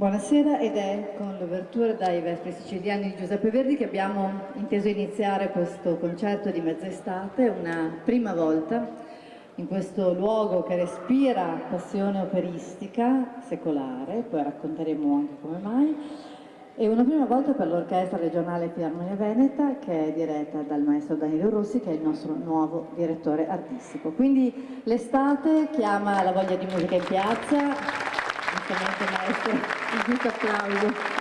Buonasera, ed è con l'ouverture dai Vespri Siciliani di Giuseppe Verdi che abbiamo inteso iniziare questo concerto di mezz'estate, una prima volta in questo luogo che respira passione operistica secolare, poi racconteremo anche come mai, e una prima volta per l'Orchestra Regionale Filarmonia Veneta, che è diretta dal maestro Danilo Rossi, che è il nostro nuovo direttore artistico. Quindi l'estate chiama la voglia di musica in piazza. Giustamente maestro, un giusto applauso.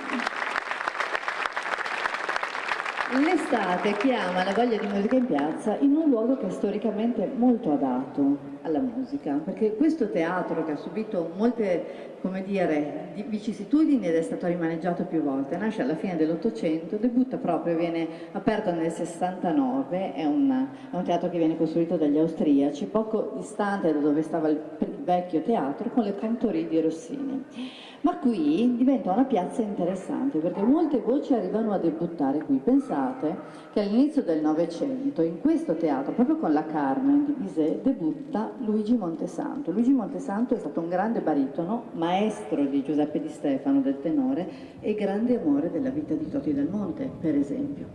L'estate chiama la voglia di musica in piazza in un luogo che è storicamente molto adatto alla musica, perché questo teatro, che ha subito molte, come dire, vicissitudini ed è stato rimaneggiato più volte, nasce alla fine dell'Ottocento, debutta proprio, viene aperto nel 69, è un teatro che viene costruito dagli austriaci, poco distante da dove stava il vecchio teatro, con le cantorie di Rossini. Ma qui diventa una piazza interessante perché molte voci arrivano a debuttare qui. Pensate che all'inizio del Novecento in questo teatro, proprio con la Carmen di Bizet, debutta Luigi Montesanto. Luigi Montesanto è stato un grande baritono, maestro di Giuseppe Di Stefano del tenore e grande amore della vita di Toti Dal Monte, per esempio.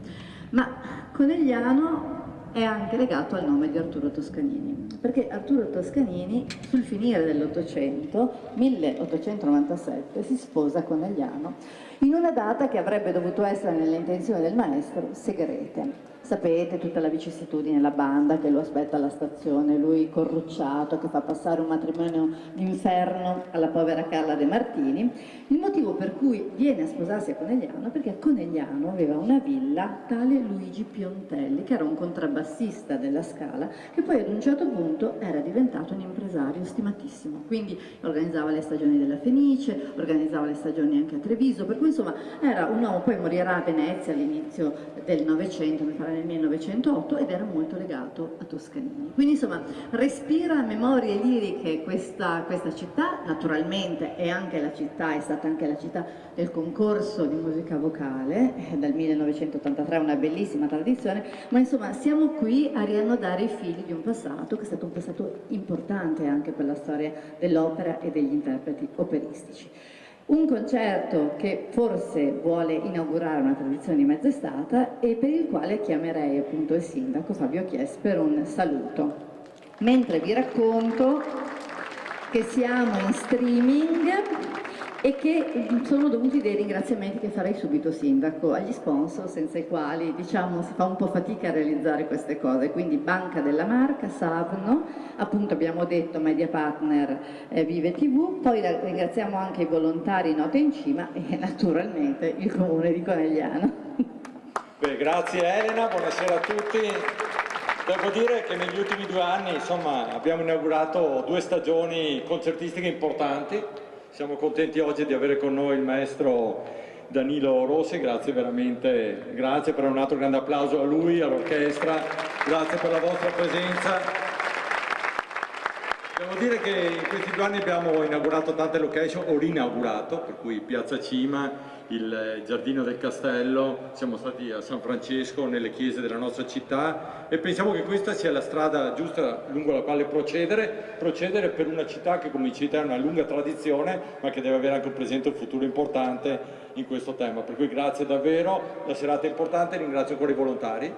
Ma Conegliano è anche legato al nome di Arturo Toscanini, perché Arturo Toscanini sul finire dell'Ottocento, 1897, si sposa con Conegliano in una data che avrebbe dovuto essere nelle intenzioni del maestro segrete. Sapete tutta la vicissitudine, la banda che lo aspetta alla stazione, lui corrucciato che fa passare un matrimonio d'inferno alla povera Carla De Martini. Il motivo per cui viene a sposarsi a Conegliano è perché Conegliano aveva una villa tale Luigi Piontelli, che era un contrabbassista della Scala, che poi ad un certo punto era diventato un impresario stimatissimo, quindi organizzava le stagioni della Fenice, organizzava le stagioni anche a Treviso, per cui insomma era un uomo, poi morirà a Venezia all'inizio del Novecento, mi pare nel 1908, ed era molto legato a Toscanini. Quindi insomma respira memorie liriche questa città, naturalmente è stata anche la città del concorso di musica vocale, dal 1983 una bellissima tradizione, ma insomma siamo qui a riannodare i fili di un passato che è stato un passato importante anche per la storia dell'opera e degli interpreti operistici. Un concerto che forse vuole inaugurare una tradizione di mezz'estate e per il quale chiamerei appunto il sindaco Fabio Chies per un saluto. Mentre vi racconto che siamo in streaming e che sono dovuti dei ringraziamenti che farei subito, sindaco, agli sponsor senza i quali diciamo si fa un po' fatica a realizzare queste cose, quindi Banca della Marca, Savno, appunto abbiamo detto Media Partner Vive TV, poi ringraziamo anche i volontari Note in Cima e naturalmente il Comune di Conegliano. Beh, grazie Elena, buonasera a tutti. Devo dire che negli ultimi 2 anni insomma, abbiamo inaugurato 2 stagioni concertistiche importanti. Siamo contenti oggi di avere con noi il maestro Danilo Rossi, grazie veramente, grazie per un altro grande applauso a lui, all'orchestra, grazie per la vostra presenza. Devo dire che in questi 2 anni abbiamo inaugurato tante location, o rinaugurato, per cui Piazza Cima, il Giardino del Castello, siamo stati a San Francesco, nelle chiese della nostra città e pensiamo che questa sia la strada giusta lungo la quale procedere per una città che come città ha una lunga tradizione ma che deve avere anche un presente e un futuro importante in questo tema. Per cui grazie davvero, la serata è importante, ringrazio ancora i volontari,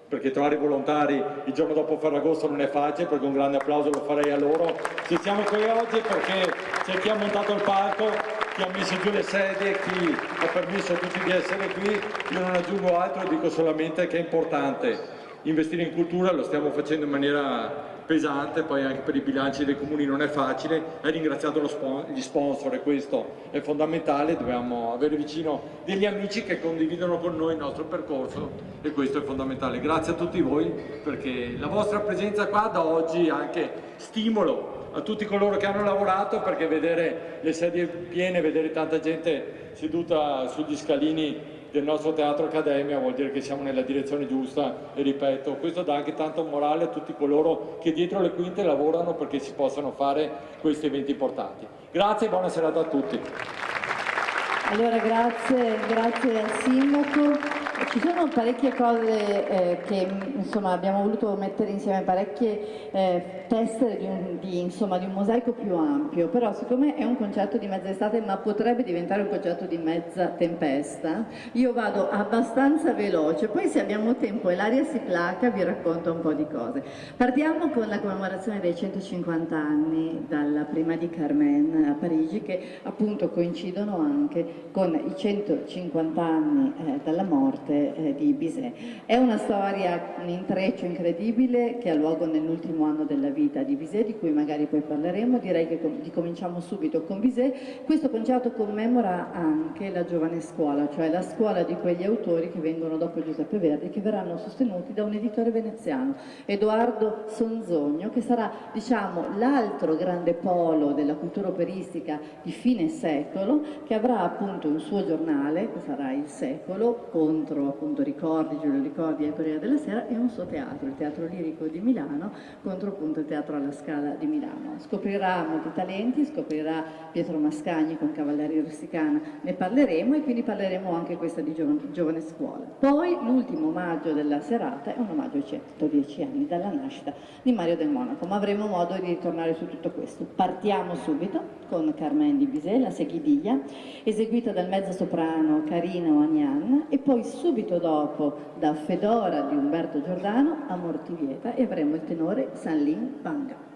perché trovare i volontari il giorno dopo Ferragosto non è facile, perché un grande applauso lo farei a loro. Se siamo qui oggi perché c'è chi ha montato il palco, chi ha messo giù le sedie, chi ha permesso a tutti di essere qui. Io non aggiungo altro, dico solamente che è importante investire in cultura, lo stiamo facendo in maniera pesante, poi anche per i bilanci dei comuni non è facile. Hai ringraziato gli sponsor e questo è fondamentale, dobbiamo avere vicino degli amici che condividono con noi il nostro percorso e questo è fondamentale. Grazie a tutti voi perché la vostra presenza qua da oggi è anche stimolo a tutti coloro che hanno lavorato, perché vedere le sedie piene, vedere tanta gente seduta sugli scalini del nostro Teatro Accademia vuol dire che siamo nella direzione giusta e ripeto, questo dà anche tanto morale a tutti coloro che dietro le quinte lavorano perché si possano fare questi eventi importanti. Grazie e buona serata a tutti. Allora grazie al sindaco. Ci sono parecchie cose che insomma, abbiamo voluto mettere insieme, parecchie teste insomma, di un mosaico più ampio, però siccome è un concerto di mezza estate ma potrebbe diventare un concerto di mezza tempesta, io vado abbastanza veloce, poi se abbiamo tempo e l'aria si placa vi racconto un po' di cose. Partiamo con la commemorazione dei 150 anni dalla prima di Carmen a Parigi, che appunto coincidono anche con i 150 anni dalla morte di Bizet. È una storia, un intreccio incredibile che ha luogo nell'ultimo anno della vita di Bizet, di cui magari poi parleremo. Direi che cominciamo subito con Bizet. Questo concerto commemora anche la giovane scuola, cioè la scuola di quegli autori che vengono dopo Giuseppe Verdi, che verranno sostenuti da un editore veneziano, Edoardo Sonzogno, che sarà, diciamo, l'altro grande polo della cultura operistica di fine secolo, che avrà appunto un suo giornale, che sarà Il Secolo, contro appunto Ricordi, Giulio Ricordi e il Corriere della Sera, e un suo teatro, il Teatro Lirico di Milano, contro appunto il Teatro alla Scala di Milano. Scoprirà molti talenti, scoprirà Pietro Mascagni con Cavalleria Rusticana, ne parleremo, e quindi parleremo anche questa di giovane scuola. Poi l'ultimo omaggio della serata è un omaggio ai 110 anni dalla nascita di Mario del Monaco, ma avremo modo di ritornare su tutto questo. Partiamo subito con Carmen di Bizet, la Seguidilla, eseguita dal mezzosoprano Carino Agnan, e poi subito dopo da Fedora di Umberto Giordano a Mortivieta, e avremo il tenore Sanlin Panga.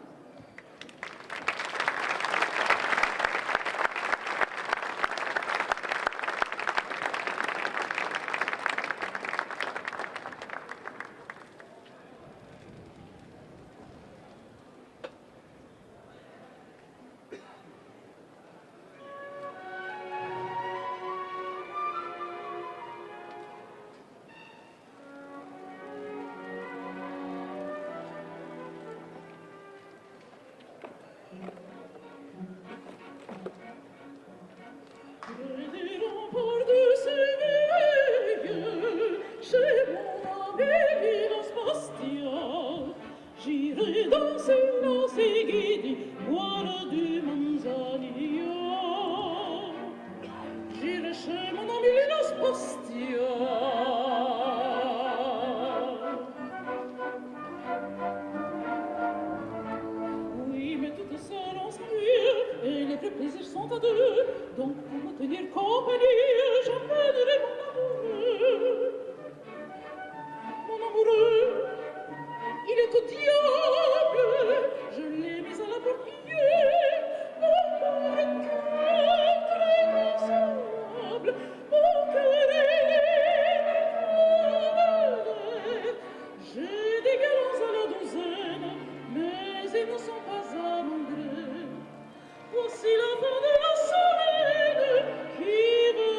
Voici la fin de la semaine qui veut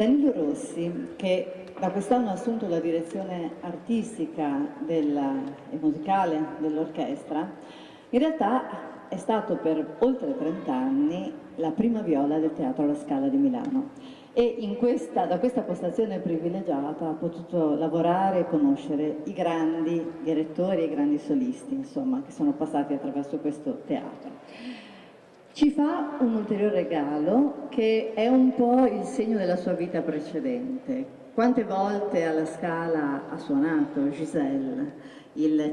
Danilo Rossi, che da quest'anno ha assunto la direzione artistica e musicale dell'orchestra, in realtà è stato per oltre 30 anni la prima viola del Teatro alla Scala di Milano e da questa postazione privilegiata ha potuto lavorare e conoscere i grandi direttori e i grandi solisti, insomma, che sono passati attraverso questo teatro. Ci fa un ulteriore regalo che è un po' il segno della sua vita precedente. Quante volte alla Scala ha suonato Giselle, il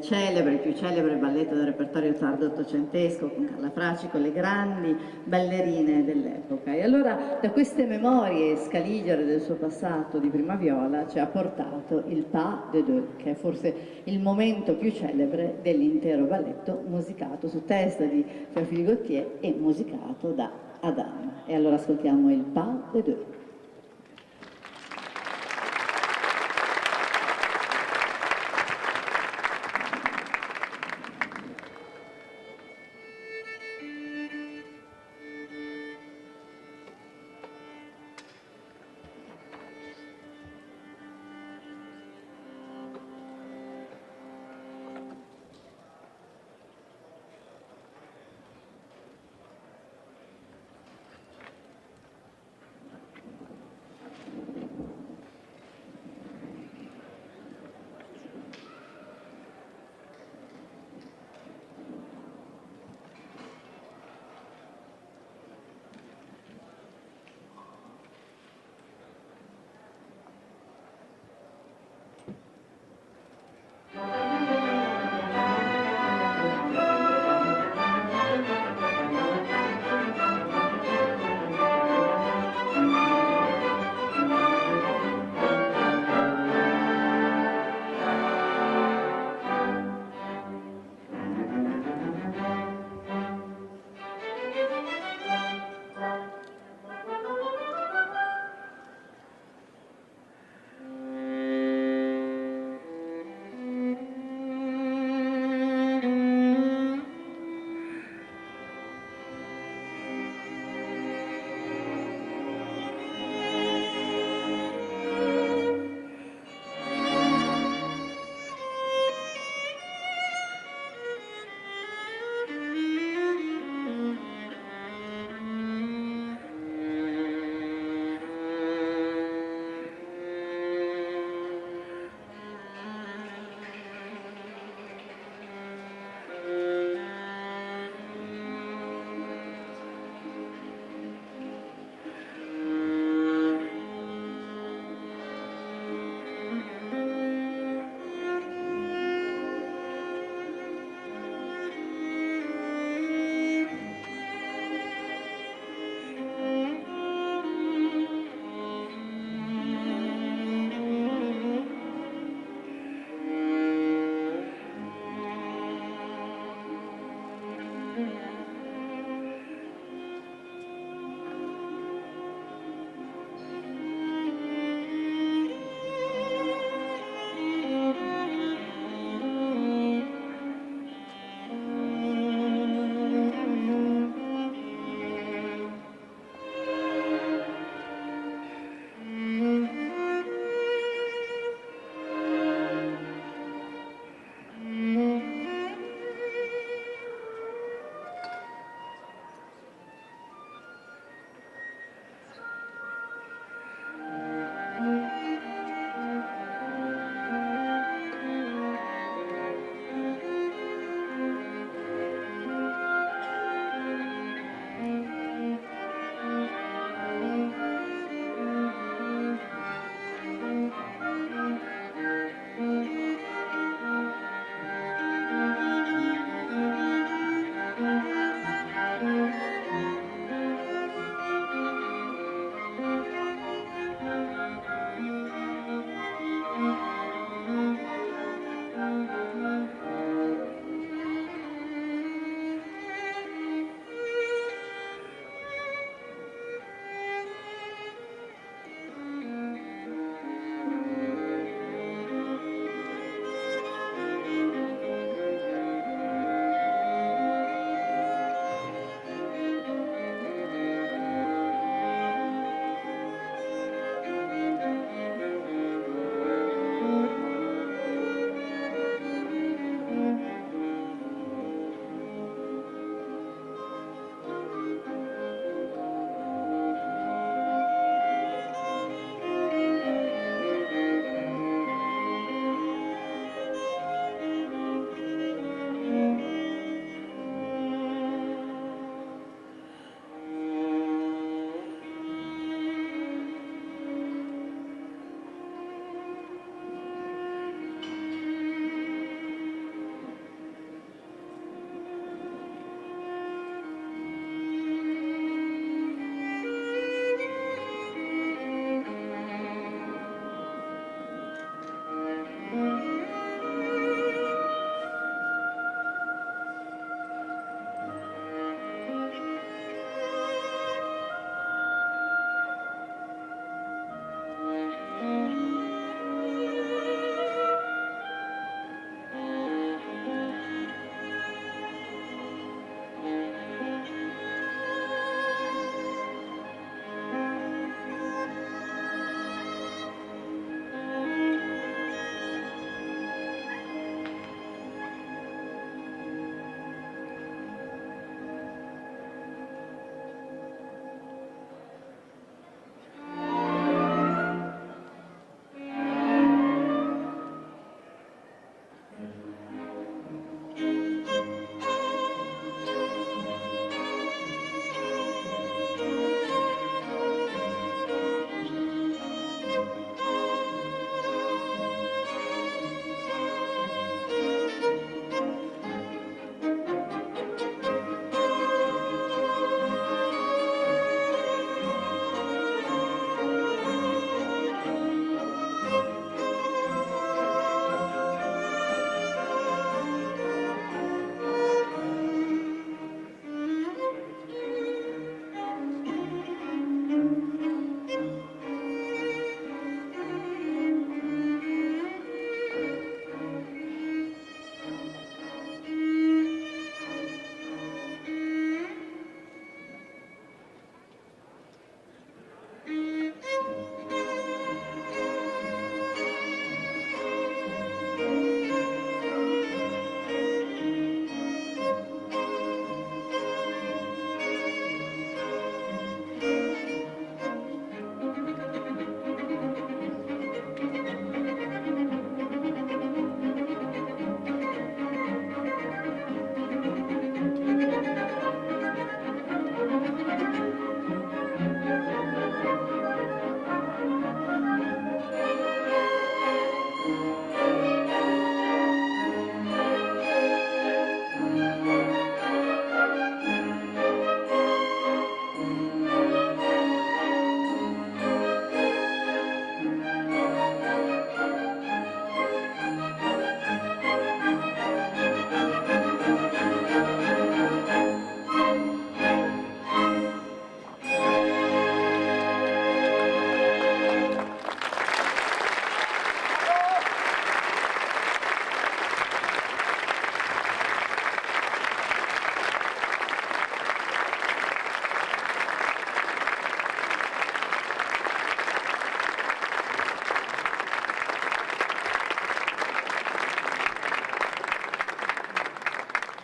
più celebre balletto del repertorio tardo ottocentesco con Carla Fracci, con le grandi ballerine dell'epoca. E allora da queste memorie scaligere del suo passato di prima viola ci ha portato il Pas de Deux, che è forse il momento più celebre dell'intero balletto, musicato su testa di Théophile Gautier e musicato da Adam. E allora ascoltiamo il Pas de Deux.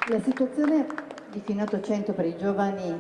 La situazione di fine Ottocento per i giovani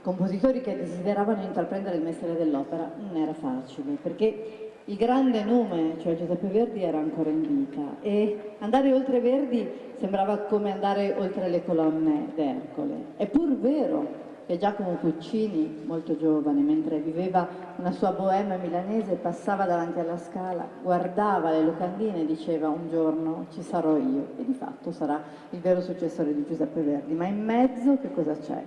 compositori che desideravano intraprendere il mestiere dell'opera non era facile, perché il grande nome, cioè Giuseppe Verdi, era ancora in vita e andare oltre Verdi sembrava come andare oltre le colonne d'Ercole. È pur vero che Giacomo Puccini, molto giovane, mentre viveva una sua bohème milanese, passava davanti alla Scala, guardava le locandine e diceva: un giorno ci sarò io, e di fatto sarà il vero successore di Giuseppe Verdi. Ma in mezzo che cosa c'è?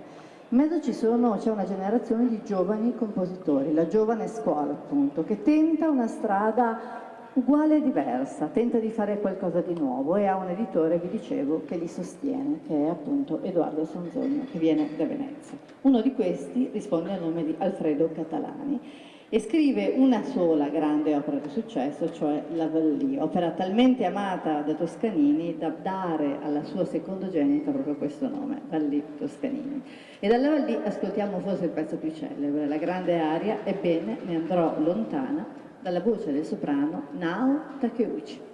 In mezzo c'è una generazione di giovani compositori, la giovane scuola appunto, che tenta una strada uguale e diversa, tenta di fare qualcosa di nuovo e ha un editore, vi dicevo, che li sostiene, che è appunto Edoardo Sanzogno, che viene da Venezia. Uno di questi risponde al nome di Alfredo Catalani e scrive una sola grande opera di successo, cioè La Vallì, opera talmente amata da Toscanini da dare alla sua secondogenita proprio questo nome, Vallì Toscanini. E dalla Vallì ascoltiamo forse il pezzo più celebre, la grande aria Ebbene ne andrò lontana, dalla voce del soprano Nao Takeuchi.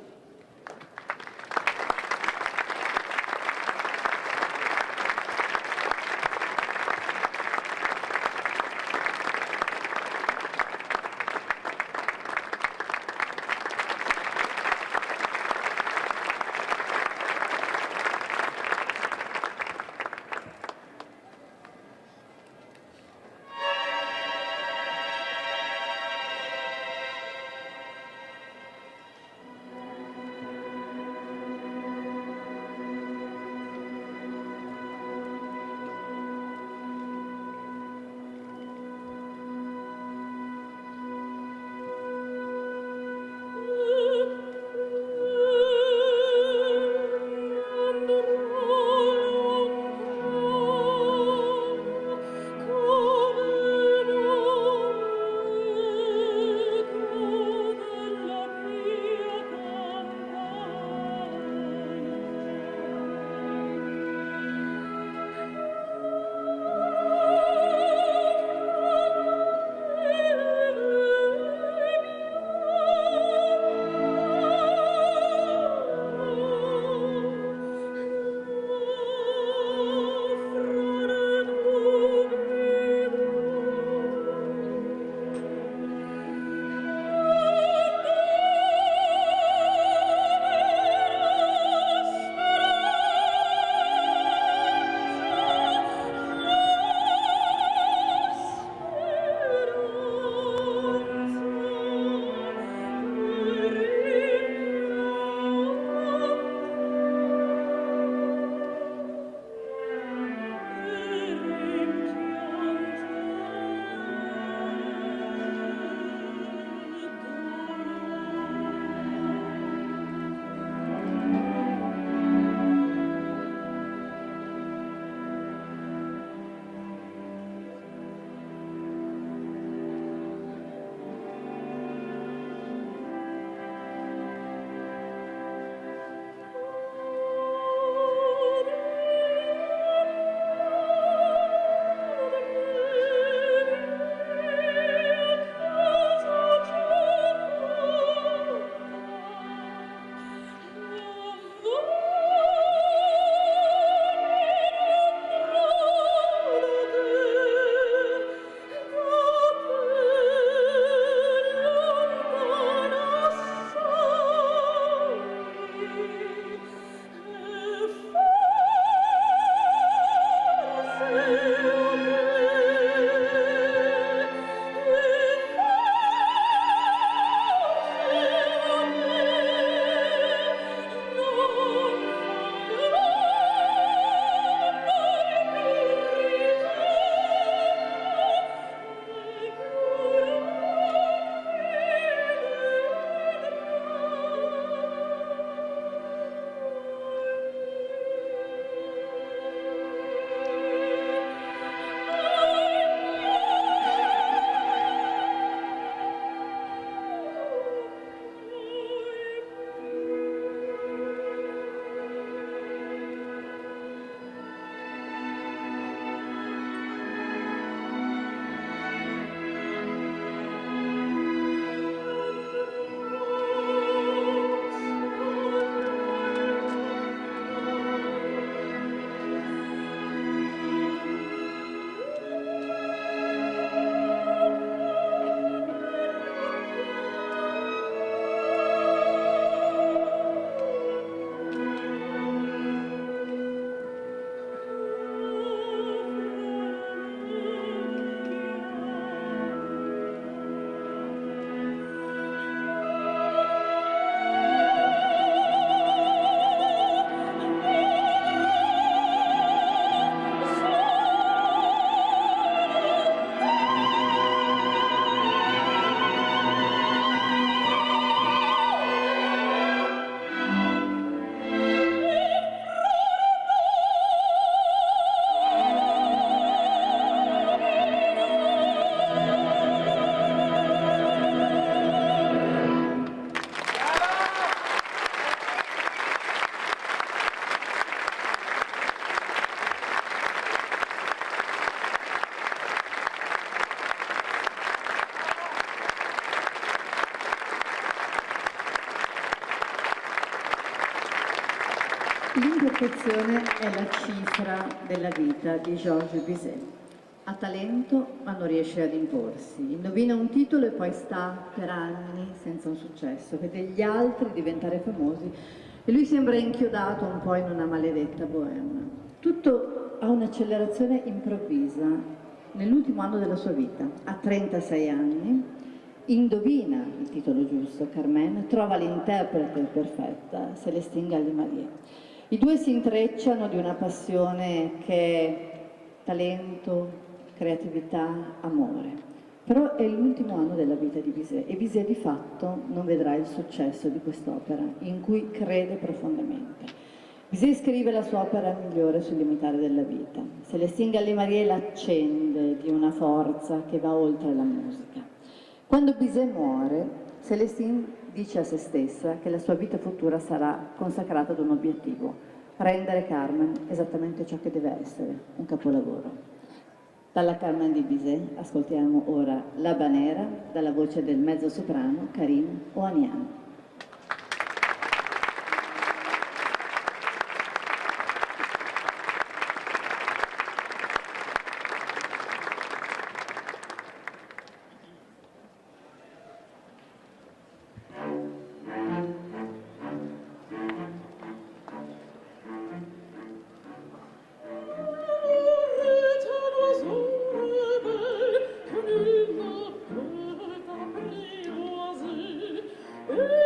L'imperfezione è la cifra della vita di Georges Bizet. Ha talento ma non riesce ad imporsi, indovina un titolo e poi sta per anni senza un successo, vede gli altri diventare famosi e lui sembra inchiodato un po' in una maledetta bohème. Tutto ha un'accelerazione improvvisa nell'ultimo anno della sua vita, a 36 anni, indovina il titolo giusto, Carmen, trova l'interprete perfetta, Célestine Gallimarié. I due si intrecciano di una passione che è talento, creatività, amore. Però è l'ultimo anno della vita di Bizet e Bizet di fatto non vedrà il successo di quest'opera, in cui crede profondamente. Bizet scrive la sua opera migliore sul limitare della vita. Célestine Gallimarié l'accende di una forza che va oltre la musica. Quando Bizet muore, Célestine dice a se stessa che la sua vita futura sarà consacrata ad un obiettivo, rendere Carmen esattamente ciò che deve essere, un capolavoro. Dalla Carmen di Bizet ascoltiamo ora L'Habanera, dalla voce del mezzosoprano Karim Ouanian. Et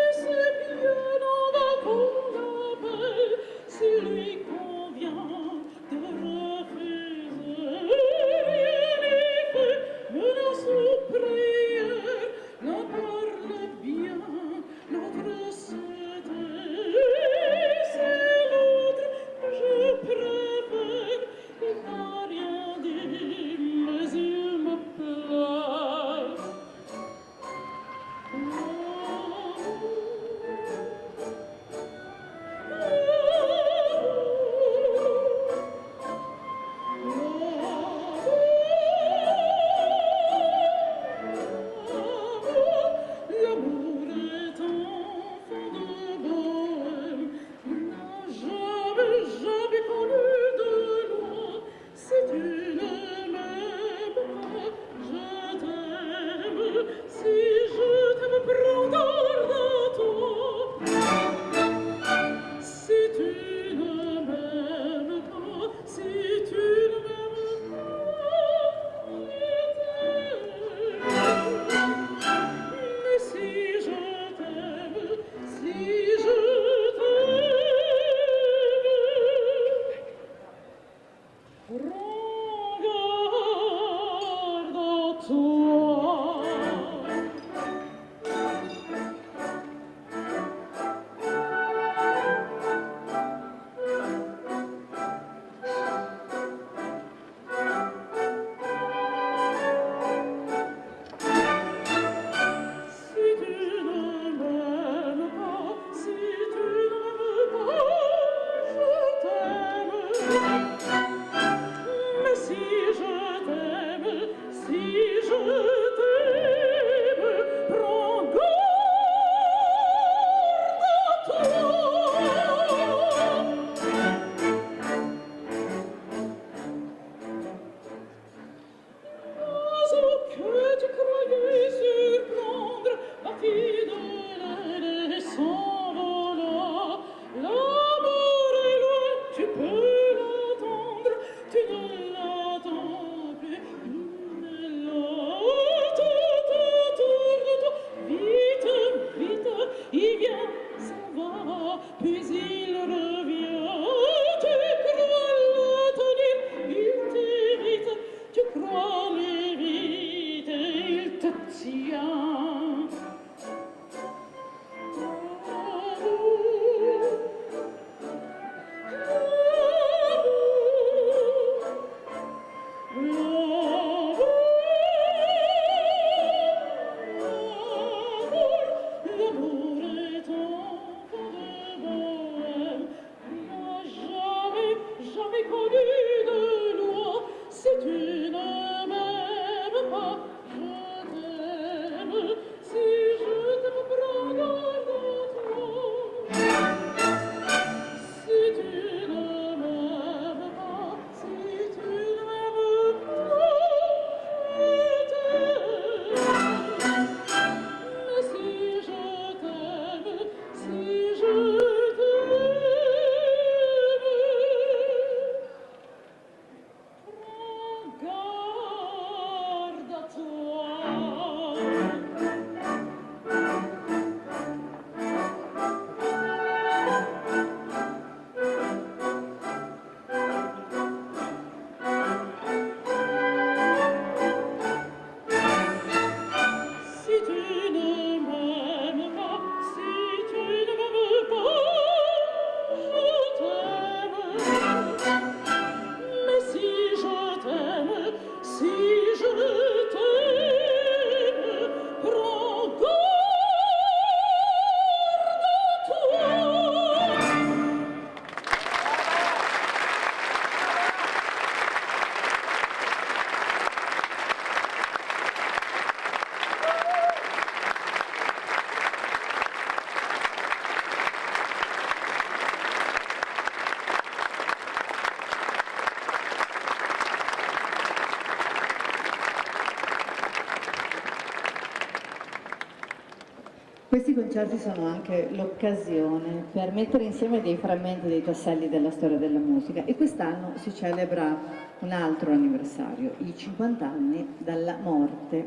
Questi concerti sono anche l'occasione per mettere insieme dei frammenti dei tasselli della storia della musica e quest'anno si celebra un altro anniversario, i 50 anni dalla morte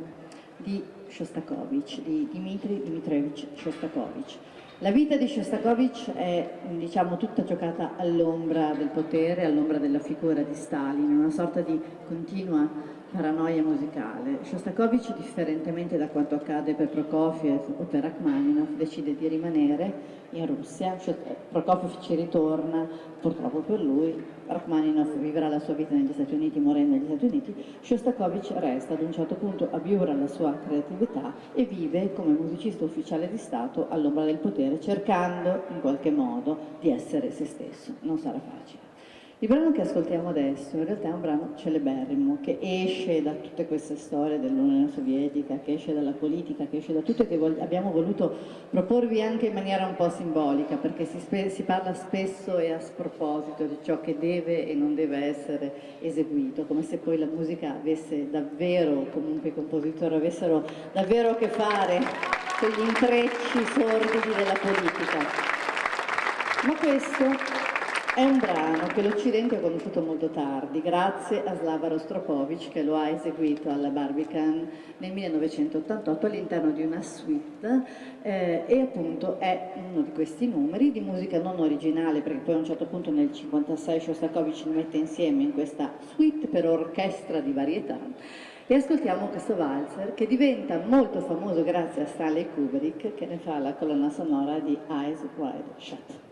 di Shostakovich, di Dmitri Dmitrievich Shostakovich. La vita di Shostakovich è, diciamo, tutta giocata all'ombra del potere, all'ombra della figura di Stalin, una sorta di continua paranoia musicale. Shostakovich, differentemente da quanto accade per Prokofiev o per Rachmaninoff, decide di rimanere in Russia. Prokofiev ci ritorna, purtroppo per lui. Rachmaninoff vivrà la sua vita negli Stati Uniti, morendo negli Stati Uniti. Shostakovich resta ad un certo punto, abiura la sua creatività e vive come musicista ufficiale di Stato all'ombra del potere, cercando in qualche modo di essere se stesso. Non sarà facile. Il brano che ascoltiamo adesso in realtà è un brano celeberrimo che esce da tutte queste storie dell'Unione Sovietica, che esce dalla politica, che esce da tutto e che abbiamo voluto proporvi anche in maniera un po' simbolica, perché si parla spesso e a sproposito di ciò che deve e non deve essere eseguito, come se poi la musica avesse davvero, comunque i compositori avessero davvero a che fare con gli intrecci sordidi della politica. Ma questo è un brano che l'Occidente ha conosciuto molto tardi, grazie a Slava Rostropovich, che lo ha eseguito alla Barbican nel 1988 all'interno di una suite e appunto è uno di questi numeri di musica non originale, perché poi a un certo punto nel 1956 Shostakovich li mette insieme in questa suite per orchestra di varietà. E ascoltiamo questo valzer che diventa molto famoso grazie a Stanley Kubrick, che ne fa la colonna sonora di Eyes Wide Shut.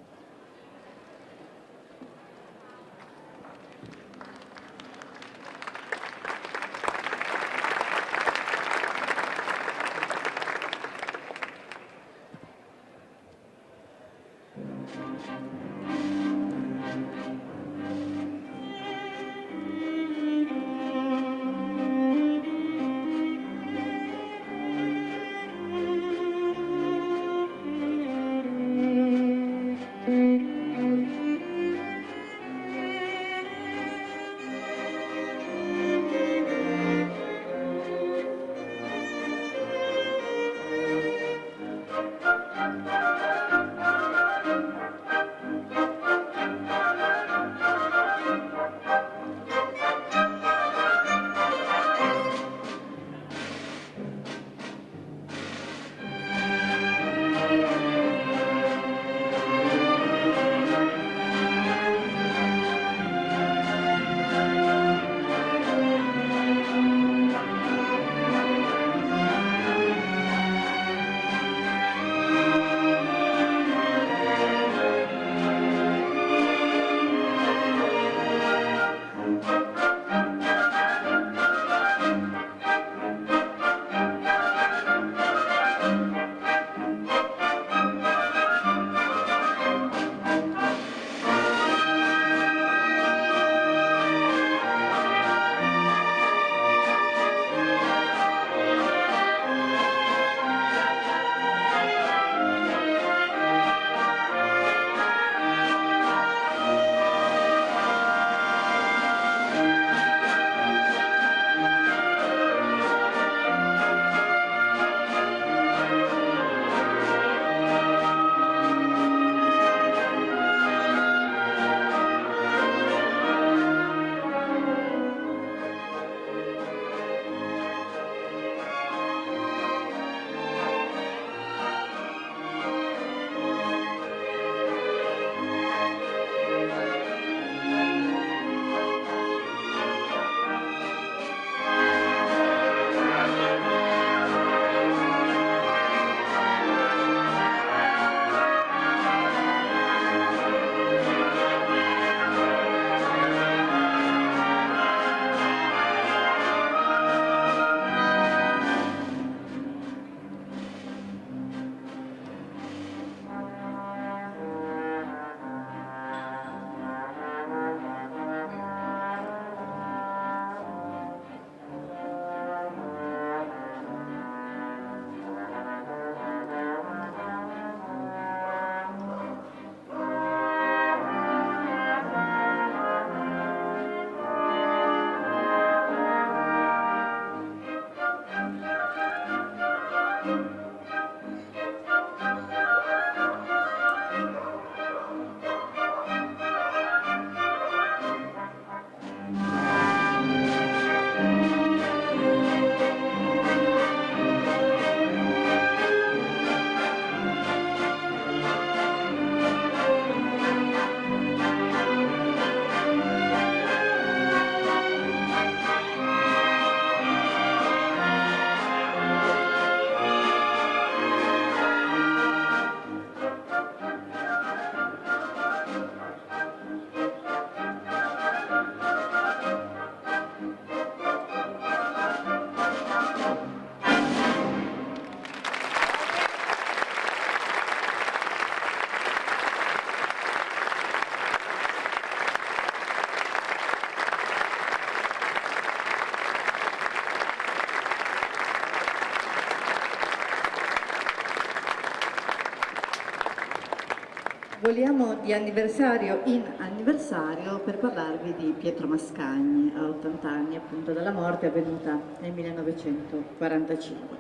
Voliamo di anniversario in anniversario per parlarvi di Pietro Mascagni, a 80 anni appunto dalla morte avvenuta nel 1945.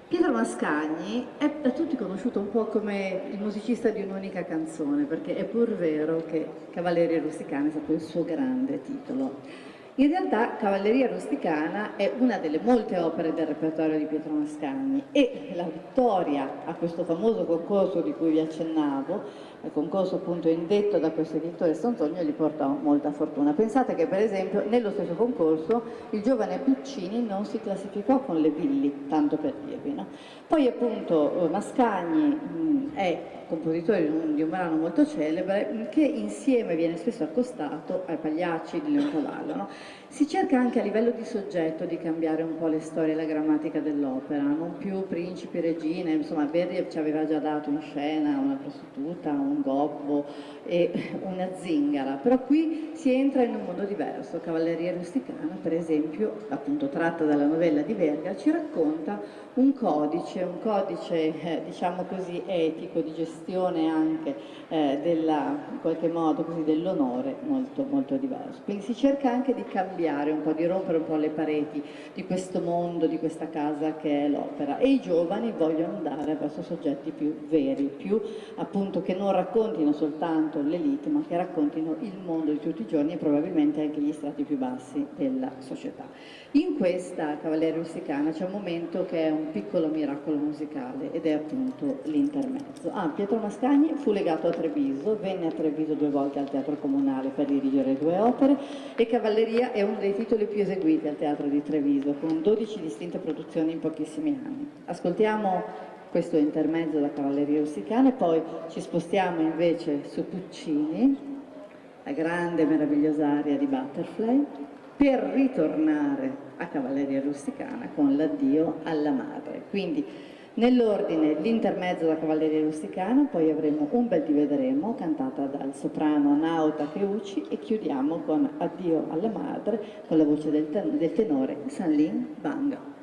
Pietro Mascagni è da tutti conosciuto un po' come il musicista di un'unica canzone, perché è pur vero che Cavalleria Rusticana è stato il suo grande titolo. In realtà Cavalleria Rusticana è una delle molte opere del repertorio di Pietro Mascagni e la vittoria a questo famoso concorso di cui vi accennavo, il concorso appunto indetto da questo editore Sant'Onio, gli porta molta fortuna. Pensate che per esempio nello stesso concorso il giovane Puccini non si classificò con le Villi, tanto per dirvi, no? Poi appunto Mascagni è compositore di un brano molto celebre che insieme viene spesso accostato ai Pagliacci di Leoncavallo, no? Si cerca anche a livello di soggetto di cambiare un po' le storie e la grammatica dell'opera, non più principi, regine, insomma Verdi ci aveva già dato in scena una prostituta, un gobbo e una zingara, però qui si entra in un mondo diverso. Cavalleria Rusticana, per esempio, appunto tratta dalla novella di Verga, ci racconta un codice diciamo così etico, di gestione anche in qualche modo così dell'onore molto, molto diverso. Quindi si cerca anche di cambiare un po', di rompere un po' le pareti di questo mondo, di questa casa che è l'opera, e i giovani vogliono andare verso soggetti più veri, più appunto che non raccontino soltanto l'elite, ma che raccontino il mondo di tutti i giorni e probabilmente anche gli strati più bassi della società. In questa Cavalleria Rusticana c'è un momento che è un piccolo miracolo musicale ed è appunto l'intermezzo. Pietro Mascagni fu legato a Treviso, venne a Treviso 2 volte al Teatro Comunale per dirigere 2 opere e Cavalleria è uno dei titoli più eseguiti al Teatro di Treviso, con 12 distinte produzioni in pochissimi anni. Ascoltiamo questo intermezzo da Cavalleria Rusticana e poi ci spostiamo invece su Puccini, la grande meravigliosa aria di Butterfly, per ritornare a Cavalleria Rusticana con l'addio alla madre. Quindi nell'ordine l'intermezzo da Cavalleria Rusticana, poi avremo Un bel ti vedremo, cantata dal soprano Nauta Cheucci, e chiudiamo con Addio alla madre con la voce del tenore Sanlin Banga.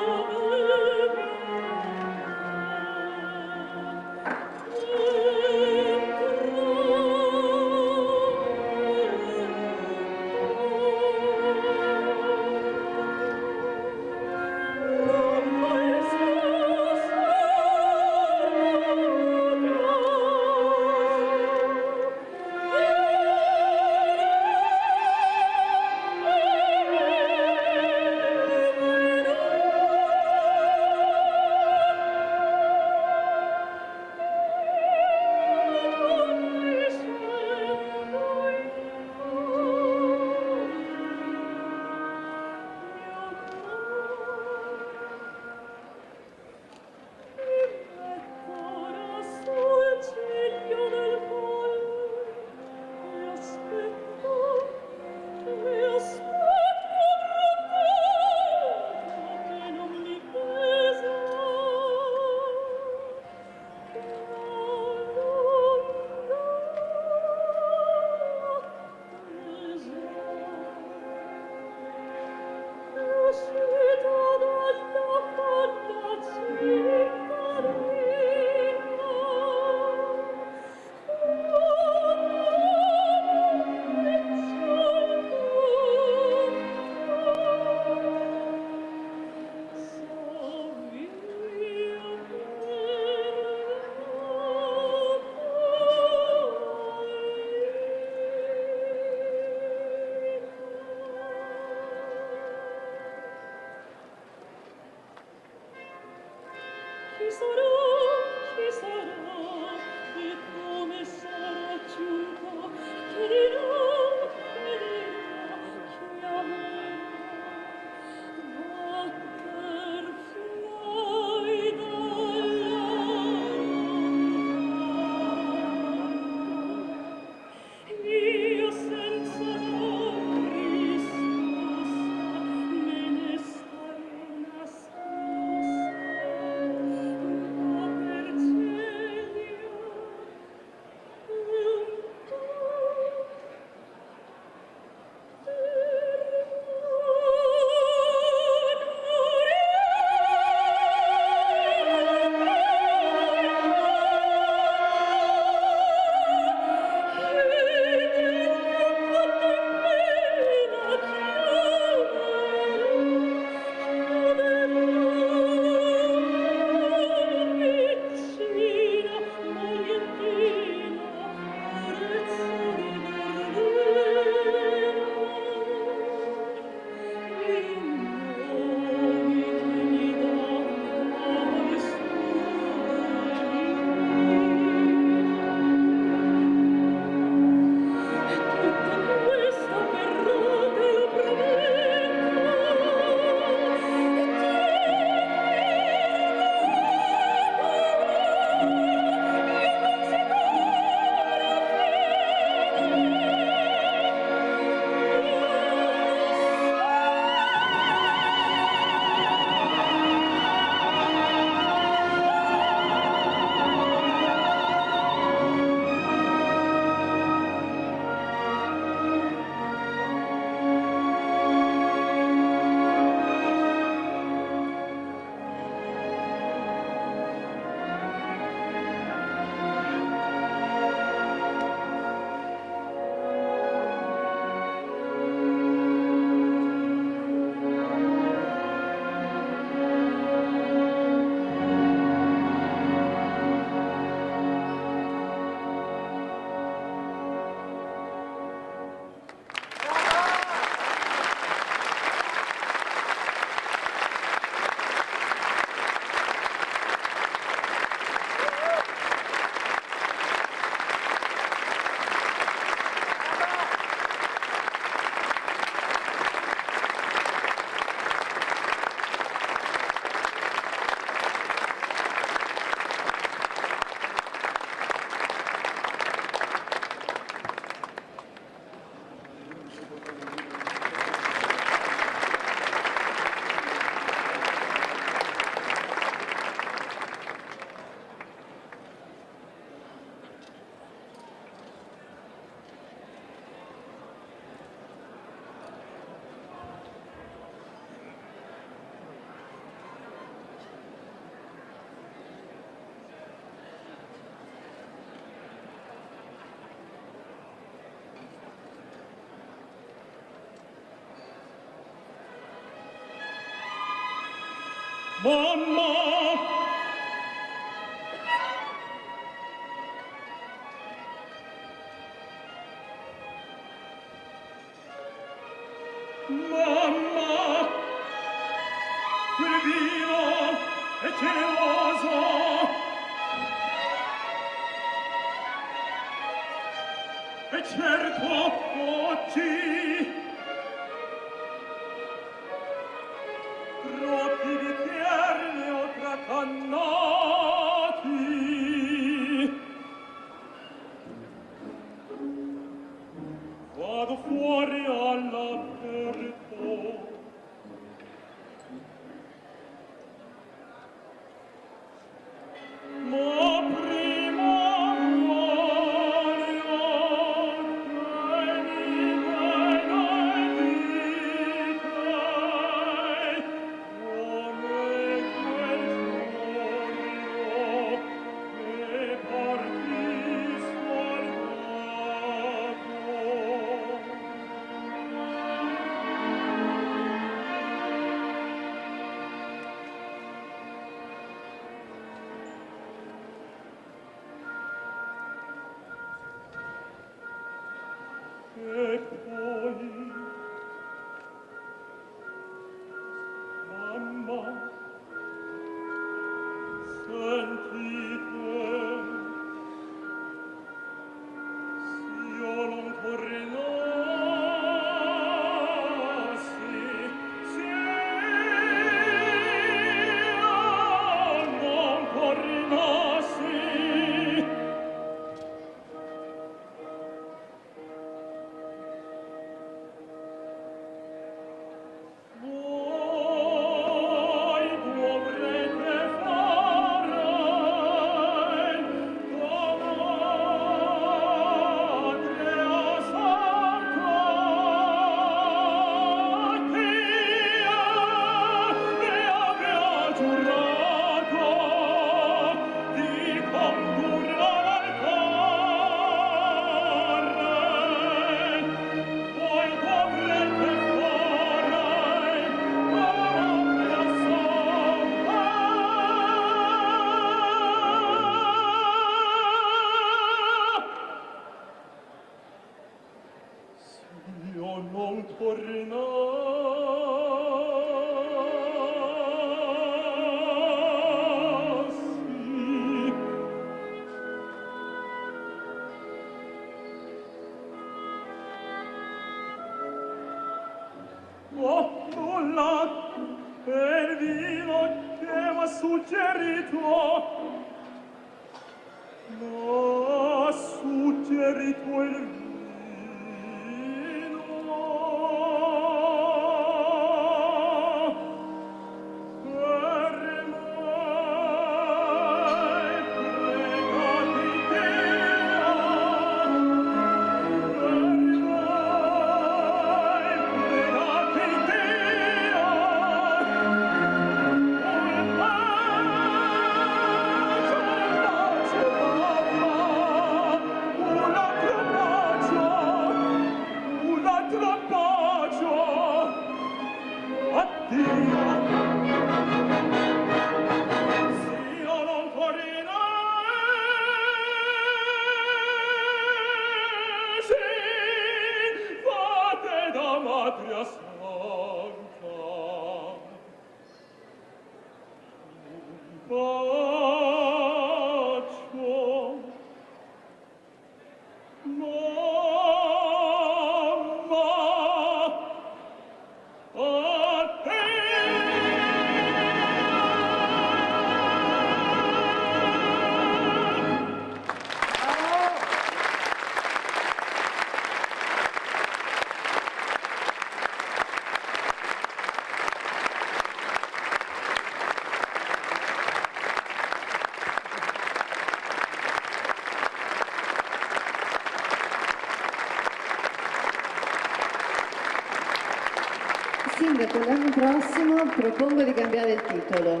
Sindaco, l'anno prossimo propongo di cambiare il titolo.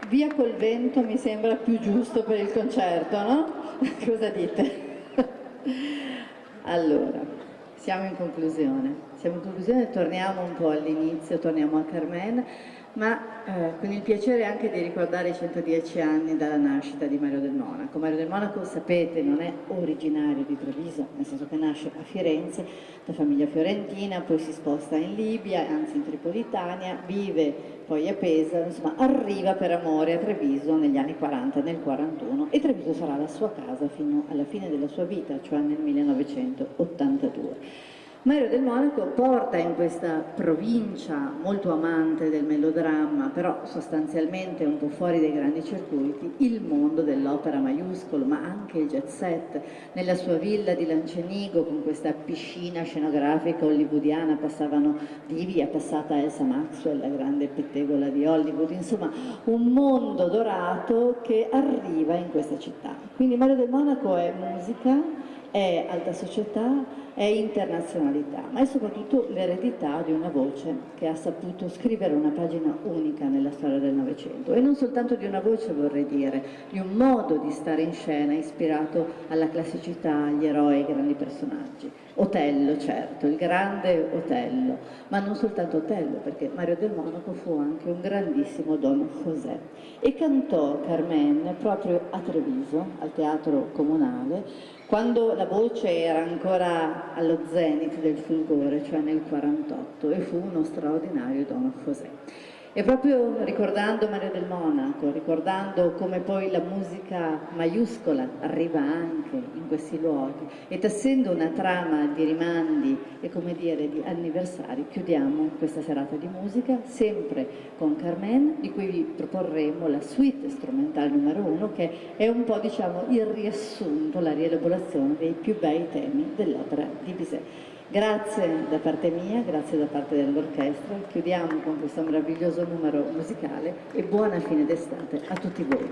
Via col vento mi sembra più giusto per il concerto, no? Cosa dite? Allora, siamo in conclusione. Torniamo un po' all'inizio, torniamo a Carmen. ma con il piacere anche di ricordare i 110 anni dalla nascita di Mario del Monaco. Mario del Monaco, sapete, non è originario di Treviso, nel senso che nasce a Firenze, da famiglia fiorentina, poi si sposta in Libia, anzi in Tripolitania, vive poi a Pesaro, insomma arriva per amore a Treviso negli anni 40, nel 41, e Treviso sarà la sua casa fino alla fine della sua vita, cioè nel 1982. Mario del Monaco porta in questa provincia molto amante del melodramma, però sostanzialmente un po' fuori dai grandi circuiti, il mondo dell'opera maiuscolo, ma anche il jet set. Nella sua villa di Lancenigo, con questa piscina scenografica hollywoodiana, passavano divi, è passata Elsa Maxwell, la grande pettegola di Hollywood, insomma un mondo dorato che arriva in questa città. Quindi Mario del Monaco è musica, è alta società, è internazionalità, ma è soprattutto l'eredità di una voce che ha saputo scrivere una pagina unica nella storia del Novecento, e non soltanto di una voce, vorrei dire, di un modo di stare in scena ispirato alla classicità, agli eroi, ai grandi personaggi. Otello, certo, il grande Otello, ma non soltanto Otello, perché Mario del Monaco fu anche un grandissimo Don José e cantò Carmen proprio a Treviso, al Teatro Comunale, quando la voce era ancora allo zenith del fulgore, cioè nel 48, e fu uno straordinario Don José. E proprio ricordando Mario del Monaco, ricordando come poi la musica maiuscola arriva anche in questi luoghi e tessendo una trama di rimandi e, come dire, di anniversari, chiudiamo questa serata di musica sempre con Carmen, di cui vi proporremo la suite strumentale numero 1, che è un po', diciamo, il riassunto, la rielaborazione dei più bei temi dell'opera di Bizet. Grazie da parte mia, grazie da parte dell'orchestra, chiudiamo con questo meraviglioso numero musicale e buona fine d'estate a tutti voi.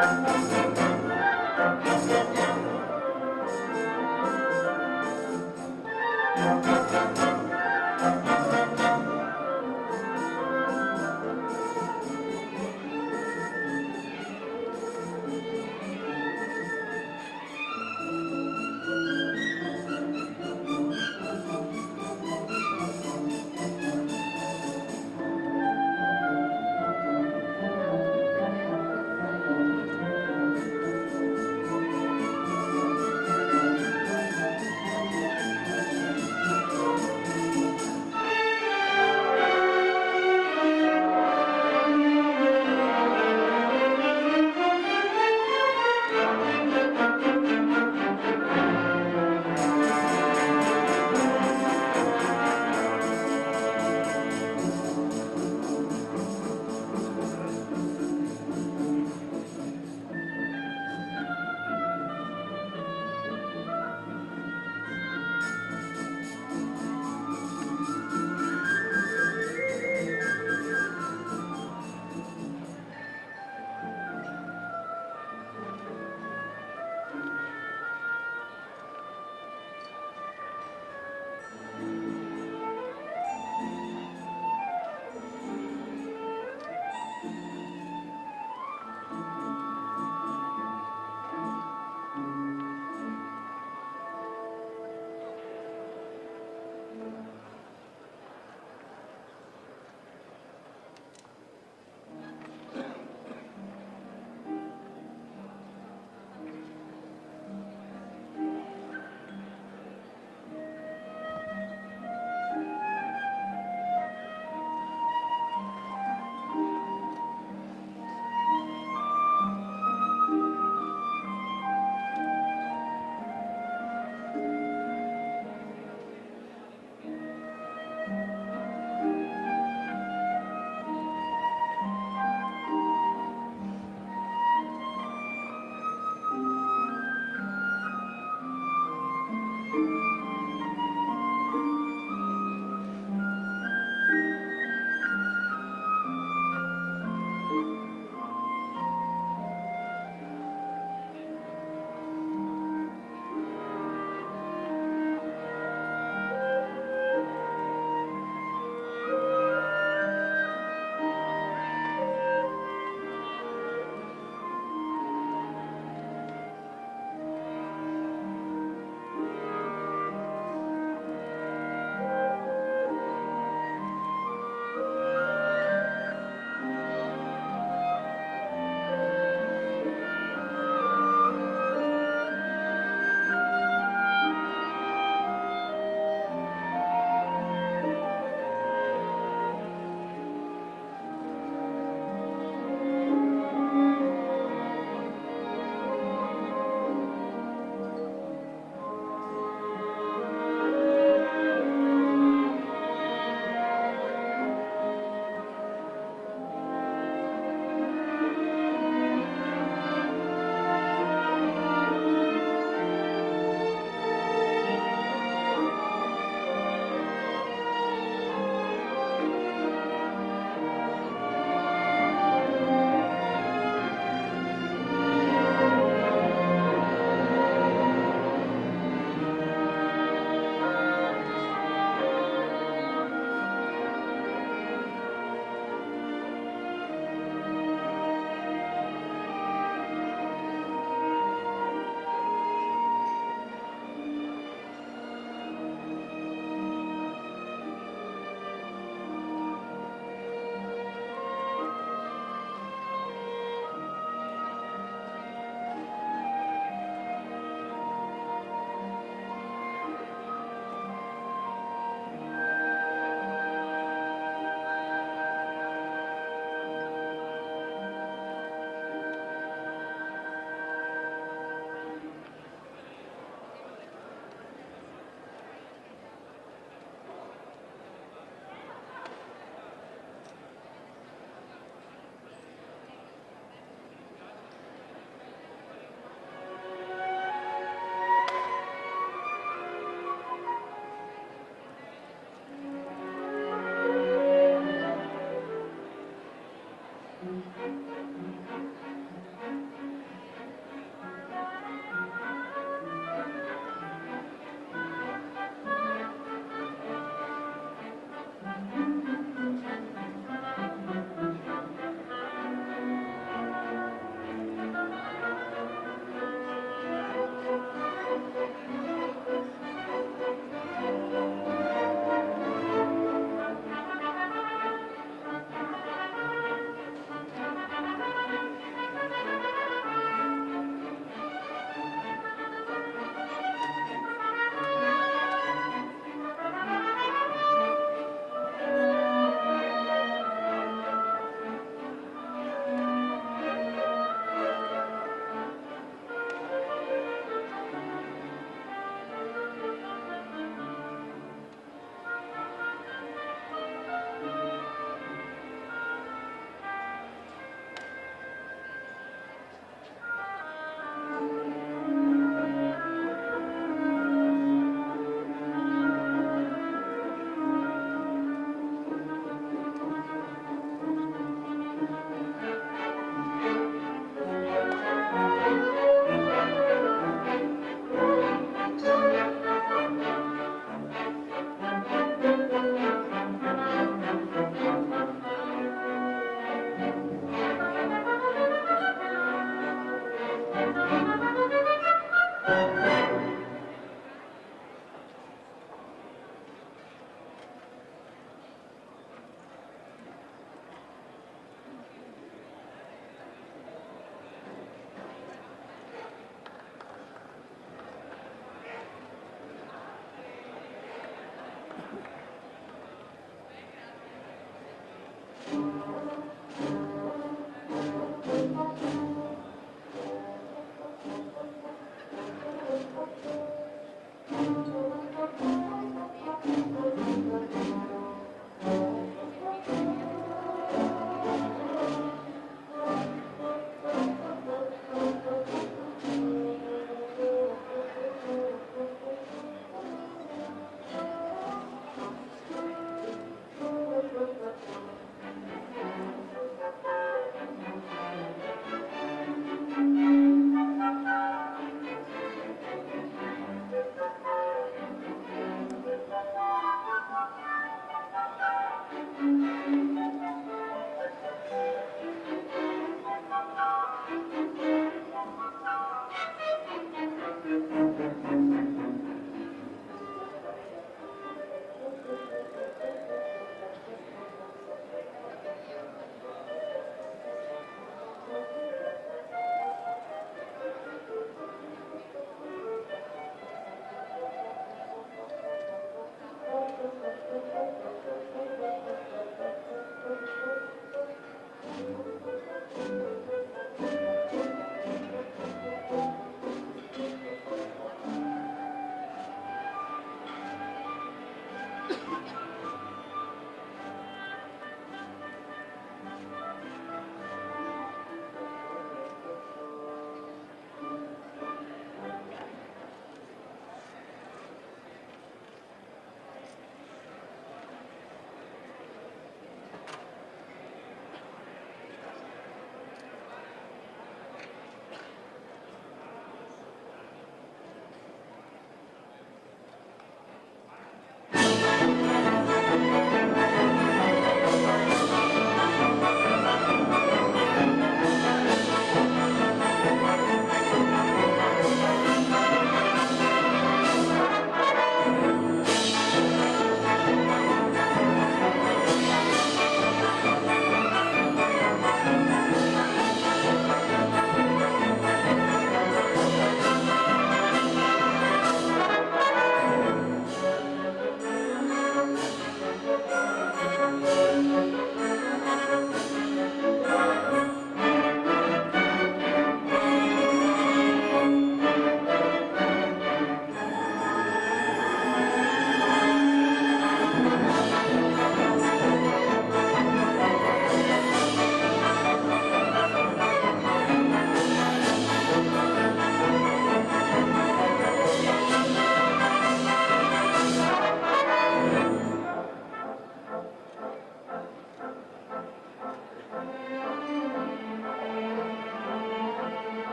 Thank you.